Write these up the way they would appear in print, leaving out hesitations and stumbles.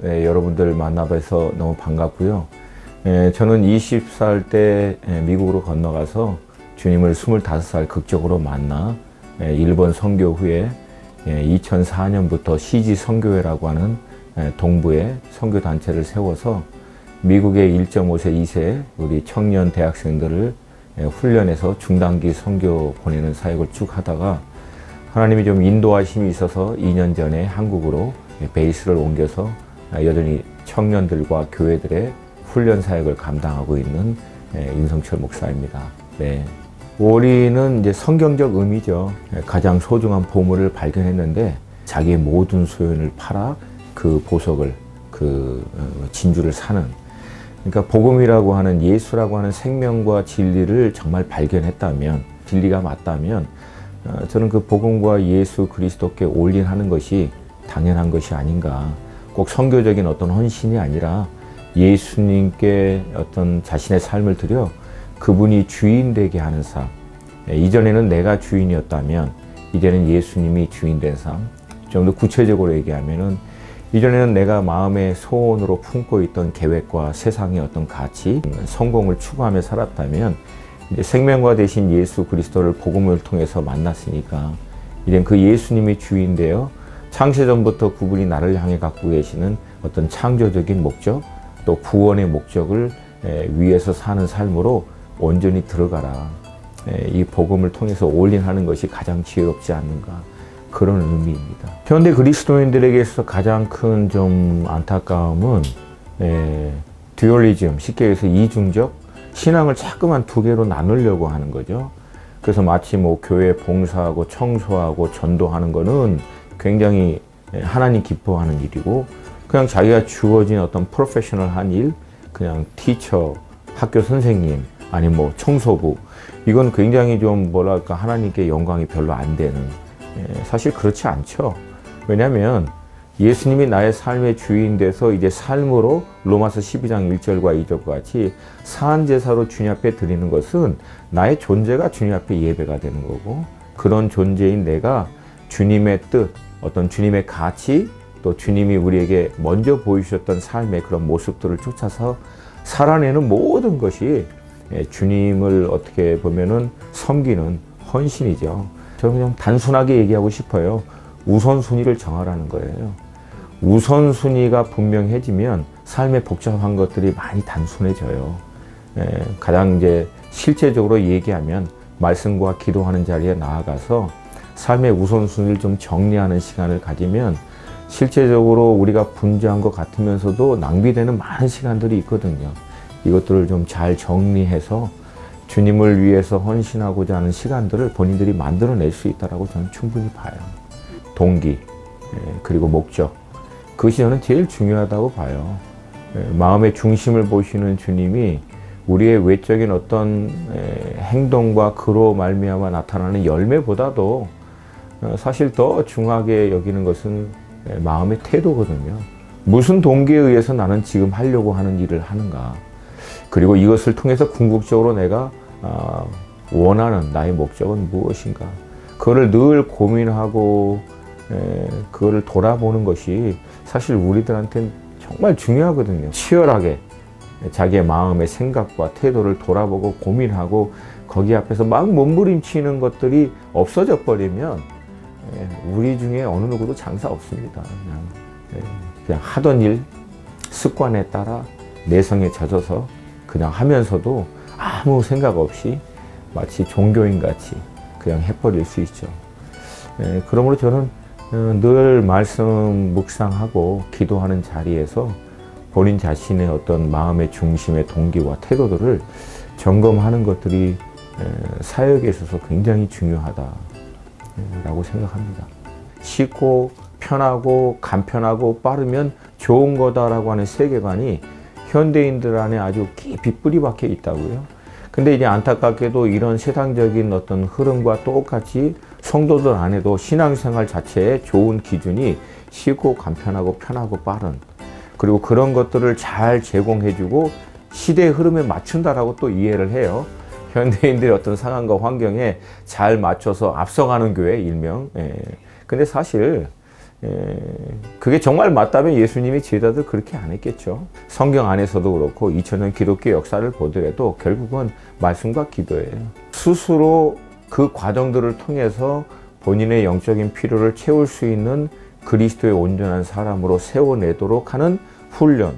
여러분들 만나뵈서 너무 반갑고요. 저는 20살 때 미국으로 건너가서 주님을 25살 극적으로 만나 일본 선교 후에 2004년부터 CG 선교회라고 하는 동부에 선교 단체를 세워서 미국의 1.5세, 2세 우리 청년 대학생들을 훈련해서 중단기 선교 보내는 사역을 쭉 하다가 하나님이 좀 인도하심이 있어서 2년 전에 한국으로 베이스를 옮겨서 여전히 청년들과 교회들의 훈련 사역을 감당하고 있는 윤성철 목사입니다. 네. 오리는 이제 성경적 의미죠. 가장 소중한 보물을 발견했는데 자기의 모든 소유를 팔아 그 보석을, 그 진주를 사는. 그러니까 복음이라고 하는 예수라고 하는 생명과 진리를 정말 발견했다면, 진리가 맞다면 저는 그 복음과 예수 그리스도께 올인하는 것이 당연한 것이 아닌가. 꼭 선교적인 어떤 헌신이 아니라 예수님께 어떤 자신의 삶을 드려 그분이 주인 되게 하는 삶. 이전에는 내가 주인이었다면 이제는 예수님이 주인 된 삶. 좀 더 구체적으로 얘기하면은 이전에는 내가 마음의 소원으로 품고 있던 계획과 세상의 어떤 가치, 성공을 추구하며 살았다면 이제 생명과 되신 예수 그리스도를 복음을 통해서 만났으니까 이젠 그 예수님이 주인 되어 창세전부터 그분이 나를 향해 갖고 계시는 어떤 창조적인 목적, 또 구원의 목적을 위해서 사는 삶으로 온전히 들어가라. 이 복음을 통해서 올인하는 것이 가장 지혜롭지 않는가, 그런 의미입니다. 현대 그리스도인들에게 있어서 가장 큰 좀 안타까움은 듀얼리즘, 쉽게 해서 이중적 신앙을 자꾸만 두 개로 나누려고 하는 거죠. 그래서 마치 뭐 교회 봉사하고 청소하고 전도하는 거는 굉장히 하나님 기뻐하는 일이고, 그냥 자기가 주어진 어떤 프로페셔널한 일, 그냥 티처, 학교 선생님, 아니면 뭐 청소부, 이건 굉장히 좀 뭐랄까 하나님께 영광이 별로 안 되는, 사실 그렇지 않죠. 왜냐하면 예수님이 나의 삶의 주인 돼서 이제 삶으로 로마서 12장 1절과 2절과 같이 사한제사로 주님 앞에 드리는 것은 나의 존재가 주님 앞에 예배가 되는 거고, 그런 존재인 내가 주님의 뜻, 어떤 주님의 가치, 또 주님이 우리에게 먼저 보여주셨던 삶의 그런 모습들을 쫓아서 살아내는 모든 것이 주님을 어떻게 보면은 섬기는 헌신이죠. 저는 그냥 단순하게 얘기하고 싶어요. 우선순위를 정하라는 거예요. 우선순위가 분명해지면 삶의 복잡한 것들이 많이 단순해져요. 가장 이제 실제적으로 얘기하면 말씀과 기도하는 자리에 나아가서 삶의 우선순위를 좀 정리하는 시간을 가지면 실제적으로 우리가 분주한 것 같으면서도 낭비되는 많은 시간들이 있거든요. 이것들을 좀 잘 정리해서 주님을 위해서 헌신하고자 하는 시간들을 본인들이 만들어낼 수 있다고 저는 충분히 봐요. 동기, 그리고 목적. 그것이 저는 제일 중요하다고 봐요. 마음의 중심을 보시는 주님이 우리의 외적인 어떤 행동과 그로 말미암아 나타나는 열매보다도 사실 더 중하게 여기는 것은 마음의 태도거든요. 무슨 동기에 의해서 나는 지금 하려고 하는 일을 하는가. 그리고 이것을 통해서 궁극적으로 내가 원하는 나의 목적은 무엇인가. 그거를 늘 고민하고 그거를 돌아보는 것이 사실 우리들한테는 정말 중요하거든요. 치열하게 자기의 마음의 생각과 태도를 돌아보고 고민하고 거기 앞에서 막 몸부림치는 것들이 없어져 버리면 우리 중에 어느 누구도 장사 없습니다. 그냥 하던 일, 습관에 따라 내성에 젖어서 그냥 하면서도 아무 생각 없이 마치 종교인 같이 그냥 해버릴 수 있죠. 그러므로 저는 늘 말씀 묵상하고 기도하는 자리에서 본인 자신의 어떤 마음의 중심의 동기와 태도들을 점검하는 것들이 사역에 있어서 굉장히 중요하다라고 생각합니다. 쉽고 편하고 간편하고 빠르면 좋은 거다라고 하는 세계관이 현대인들 안에 아주 깊이 뿌리박혀 있다고요. 근데 이제 안타깝게도 이런 세상적인 어떤 흐름과 똑같이 성도들 안에도 신앙생활 자체의 좋은 기준이 쉽고 간편하고 편하고 빠른, 그리고 그런 것들을 잘 제공해주고 시대의 흐름에 맞춘다라고 또 이해를 해요. 현대인들의 어떤 상황과 환경에 잘 맞춰서 앞서가는 교회 일명. 근데 사실 그게 정말 맞다면 예수님의 제자들 그렇게 안 했겠죠. 성경 안에서도 그렇고 2000년 기독교 역사를 보더라도 결국은 말씀과 기도예요. 스스로 그 과정들을 통해서 본인의 영적인 필요를 채울 수 있는 그리스도의 온전한 사람으로 세워내도록 하는 훈련.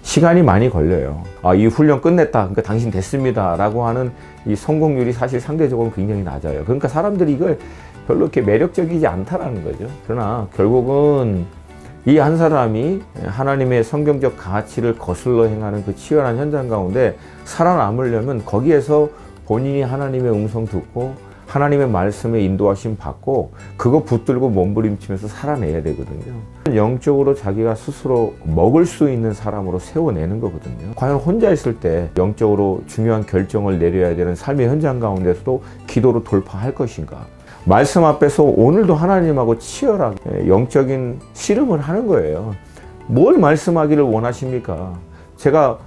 시간이 많이 걸려요. 이 훈련 끝냈다. 그러니까 당신 됐습니다. 라고 하는 이 성공률이 사실 상대적으로 굉장히 낮아요. 그러니까 사람들이 이걸 별로 이렇게 매력적이지 않다라는 거죠. 그러나 결국은 이 한 사람이 하나님의 성경적 가치를 거슬러 행하는 그 치열한 현장 가운데 살아남으려면 거기에서 본인이 하나님의 음성 듣고 하나님의 말씀에 인도하심 받고 그거 붙들고 몸부림치면서 살아내야 되거든요. 영적으로 자기가 스스로 먹을 수 있는 사람으로 세워내는 거거든요. 과연 혼자 있을 때 영적으로 중요한 결정을 내려야 되는 삶의 현장 가운데서도 기도로 돌파할 것인가? 말씀 앞에서 오늘도 하나님하고 치열하게 영적인 씨름을 하는 거예요. 뭘 말씀하기를 원하십니까? 제가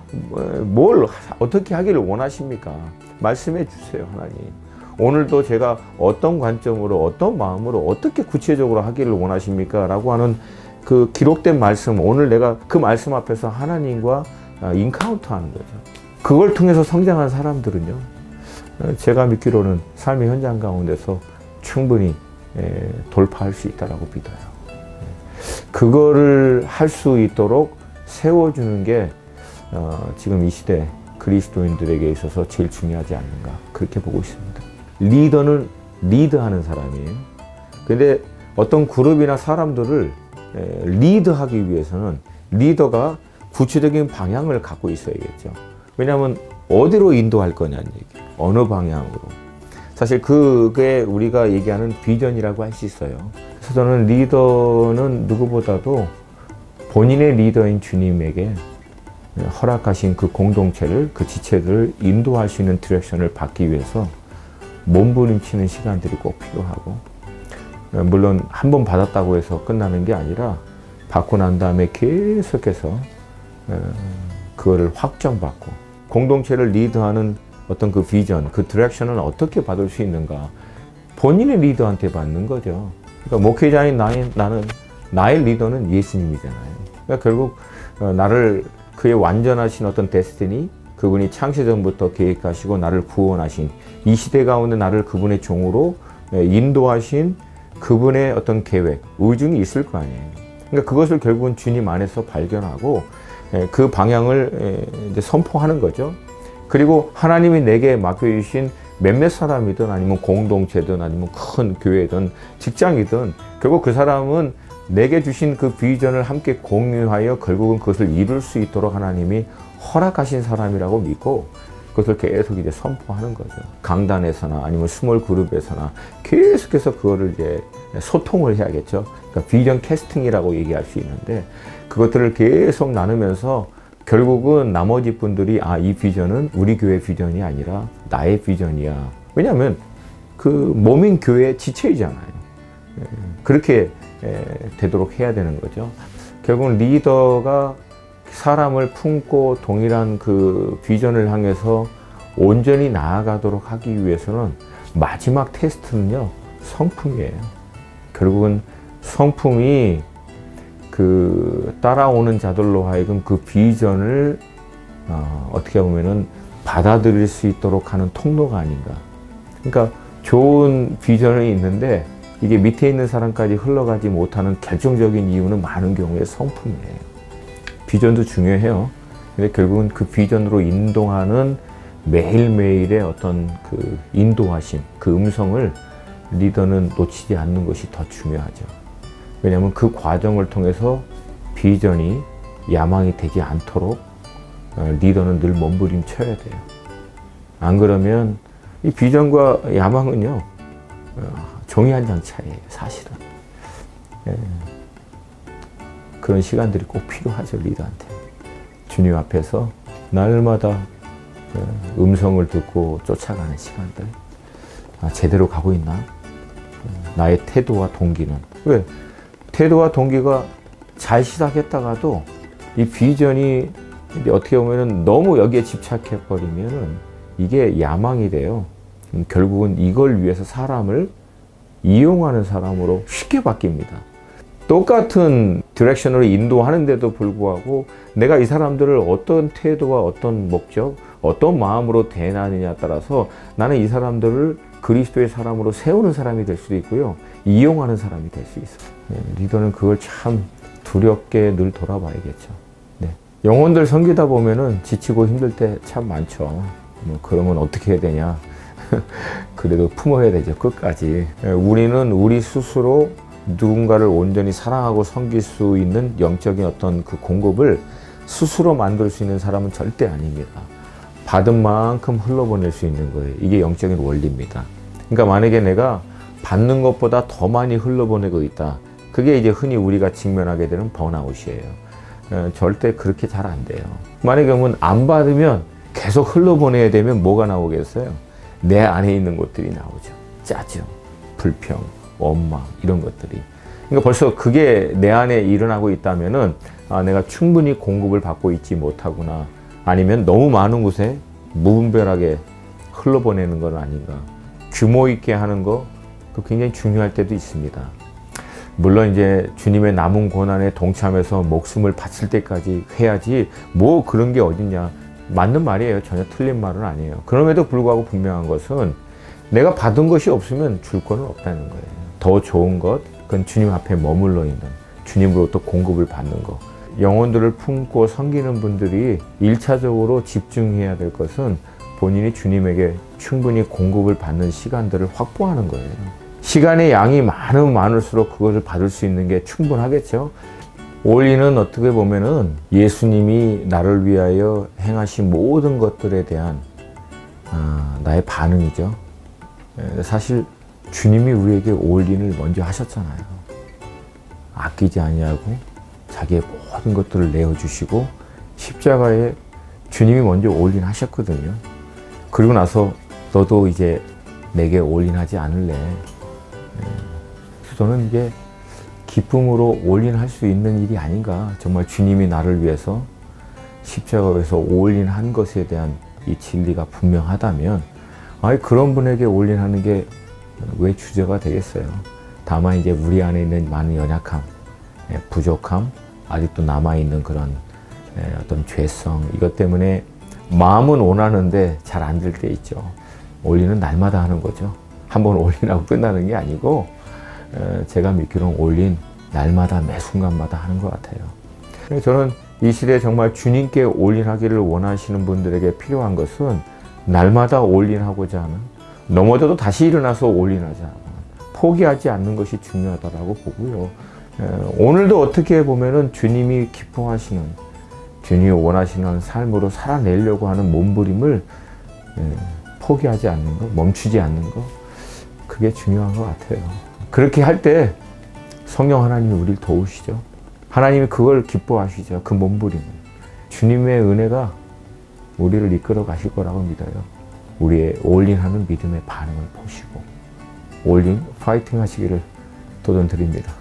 뭘 어떻게 하기를 원하십니까? 말씀해 주세요, 하나님. 오늘도 제가 어떤 관점으로 어떤 마음으로 어떻게 구체적으로 하기를 원하십니까? 라고 하는 그 기록된 말씀, 오늘 내가 그 말씀 앞에서 하나님과 인카운트 하는 거죠. 그걸 통해서 성장한 사람들은요, 제가 믿기로는 삶의 현장 가운데서 충분히 돌파할 수 있다고 믿어요. 그거를 할 수 있도록 세워주는 게 지금 이 시대 그리스도인들에게 있어서 제일 중요하지 않는가, 그렇게 보고 있습니다. 리더는 리드하는 사람이에요. 근데 어떤 그룹이나 사람들을 리드하기 위해서는 리더가 구체적인 방향을 갖고 있어야겠죠. 왜냐하면 어디로 인도할 거냐는 얘기, 어느 방향으로. 사실 그게 우리가 얘기하는 비전이라고 할 수 있어요. 그래서 저는 리더는 누구보다도 본인의 리더인 주님에게 허락하신 그 공동체를, 그 지체들을 인도할 수 있는 디렉션을 받기 위해서 몸부림치는 시간들이 꼭 필요하고, 물론 한 번 받았다고 해서 끝나는 게 아니라 받고 난 다음에 계속해서 그거를 확정받고 공동체를 리드하는 어떤 그 비전, 그 디렉션을 어떻게 받을 수 있는가, 본인의 리더한테 받는 거죠. 그러니까 목회자인 나의 리더는 예수님이잖아요. 그러니까 결국 나를 그의 완전하신 어떤 데스티니, 그분이 창세전부터 계획하시고 나를 구원하신 이 시대 가운데 나를 그분의 종으로 인도하신 그분의 어떤 계획, 의중이 있을 거 아니에요. 그러니까 그것을 결국은 주님 안에서 발견하고 그 방향을 이제 선포하는 거죠. 그리고 하나님이 내게 맡겨주신 몇몇 사람이든 아니면 공동체든 아니면 큰 교회든 직장이든 결국 그 사람은 내게 주신 그 비전을 함께 공유하여 결국은 그것을 이룰 수 있도록 하나님이 허락하신 사람이라고 믿고 그것을 계속 이제 선포하는 거죠. 강단에서나 아니면 스몰 그룹에서나 계속해서 그거를 이제 소통을 해야겠죠. 그러니까 비전 캐스팅이라고 얘기할 수 있는데 그것들을 계속 나누면서 결국은 나머지 분들이 이 비전은 우리 교회 비전이 아니라 나의 비전이야. 왜냐하면 그 몸인 교회의 지체이잖아요. 그렇게 되도록 해야 되는 거죠. 결국은 리더가 사람을 품고 동일한 그 비전을 향해서 온전히 나아가도록 하기 위해서는 마지막 테스트는요, 성품이에요. 결국은 성품이 그 따라오는 자들로 하여금 그 비전을 어떻게 보면은 받아들일 수 있도록 하는 통로가 아닌가. 그러니까 좋은 비전이 있는데 이게 밑에 있는 사람까지 흘러가지 못하는 결정적인 이유는 많은 경우에 성품이에요. 비전도 중요해요. 근데 결국은 그 비전으로 인도하는 매일매일의 어떤 그 인도하심, 그 음성을 리더는 놓치지 않는 것이 더 중요하죠. 왜냐하면 그 과정을 통해서 비전이 야망이 되지 않도록 리더는 늘 몸부림쳐야 돼요. 안 그러면 이 비전과 야망은요, 종이 한 장 차이예요, 사실은. 그런 시간들이 꼭 필요하죠, 리더한테. 주님 앞에서 날마다 음성을 듣고 쫓아가는 시간들. 제대로 가고 있나? 나의 태도와 동기는. 왜? 태도와 동기가 잘 시작했다가도 이 비전이 어떻게 보면 너무 여기에 집착해버리면 이게 야망이 돼요. 결국은 이걸 위해서 사람을 이용하는 사람으로 쉽게 바뀝니다. 똑같은 디렉션으로 인도하는데도 불구하고 내가 이 사람들을 어떤 태도와 어떤 목적, 어떤 마음으로 대하느냐에 따라서 나는 이 사람들을 그리스도의 사람으로 세우는 사람이 될 수도 있고요. 이용하는 사람이 될 수 있어요. 리더는 그걸 참 두렵게 늘 돌아봐야겠죠. 네. 영혼들 섬기다 보면은 지치고 힘들 때 참 많죠. 뭐 그러면 어떻게 해야 되냐. 그래도 품어야 되죠. 끝까지. 우리는 우리 스스로 누군가를 온전히 사랑하고 섬길 수 있는 영적인 어떤 그 공급을 스스로 만들 수 있는 사람은 절대 아닙니다. 받은 만큼 흘러보낼 수 있는 거예요. 이게 영적인 원리입니다. 그러니까 만약에 내가 받는 것보다 더 많이 흘러보내고 있다. 그게 이제 흔히 우리가 직면하게 되는 번아웃이에요. 절대 그렇게 잘 안 돼요. 만약에 그러면 안 받으면 계속 흘러보내야 되면 뭐가 나오겠어요? 내 안에 있는 것들이 나오죠. 짜증, 불평, 원망 이런 것들이. 그러니까 벌써 그게 내 안에 일어나고 있다면은 내가 충분히 공급을 받고 있지 못하구나. 아니면 너무 많은 곳에 무분별하게 흘러보내는 건 아닌가. 규모 있게 하는 거 굉장히 중요할 때도 있습니다. 물론 이제 주님의 남은 고난에 동참해서 목숨을 바칠 때까지 해야지 뭐 그런 게 어딨냐. 맞는 말이에요. 전혀 틀린 말은 아니에요. 그럼에도 불구하고 분명한 것은 내가 받은 것이 없으면 줄 거는 없다는 거예요. 더 좋은 것, 그건 주님 앞에 머물러 있는, 주님으로부터 공급을 받는 것. 영혼들을 품고 섬기는 분들이 1차적으로 집중해야 될 것은 본인이 주님에게 충분히 공급을 받는 시간들을 확보하는 거예요. 시간의 양이 많으면 많을수록 그것을 받을 수 있는 게 충분하겠죠. 올인은 어떻게 보면은 예수님이 나를 위하여 행하신 모든 것들에 대한 나의 반응이죠. 사실 주님이 우리에게 올인을 먼저 하셨잖아요. 아끼지 아니하고 자기의 모든 것들을 내어주시고 십자가에 주님이 먼저 올인하셨거든요. 그리고 나서 너도 이제 내게 올인하지 않을래. 저는 이게 기쁨으로 올인할 수 있는 일이 아닌가. 정말 주님이 나를 위해서 십자가에서 올인한 것에 대한 이 진리가 분명하다면 그런 분에게 올인하는 게 왜 주제가 되겠어요. 다만 이제 우리 안에 있는 많은 연약함, 부족함, 아직도 남아있는 그런 어떤 죄성, 이것 때문에 마음은 원하는데 잘 안 될 때 있죠. 올인은 날마다 하는 거죠. 한번 올인하고 끝나는 게 아니고 제가 믿기로는 올인 날마다 매 순간마다 하는 것 같아요. 저는 이 시대에 정말 주님께 올인하기를 원하시는 분들에게 필요한 것은 날마다 올인하고자 하는, 넘어져도 다시 일어나서 올인하자 하는, 포기하지 않는 것이 중요하다고 보고요. 오늘도 어떻게 보면은 주님이 기뻐하시는, 주님이 원하시는 삶으로 살아내려고 하는 몸부림을 포기하지 않는 것, 멈추지 않는 것, 그게 중요한 것 같아요. 그렇게 할 때 성령 하나님이 우리를 도우시죠. 하나님이 그걸 기뻐하시죠. 그 몸부림을. 주님의 은혜가 우리를 이끌어 가실 거라고 믿어요. 우리의 올인하는 믿음의 반응을 보시고 올인 파이팅 하시기를 도전드립니다.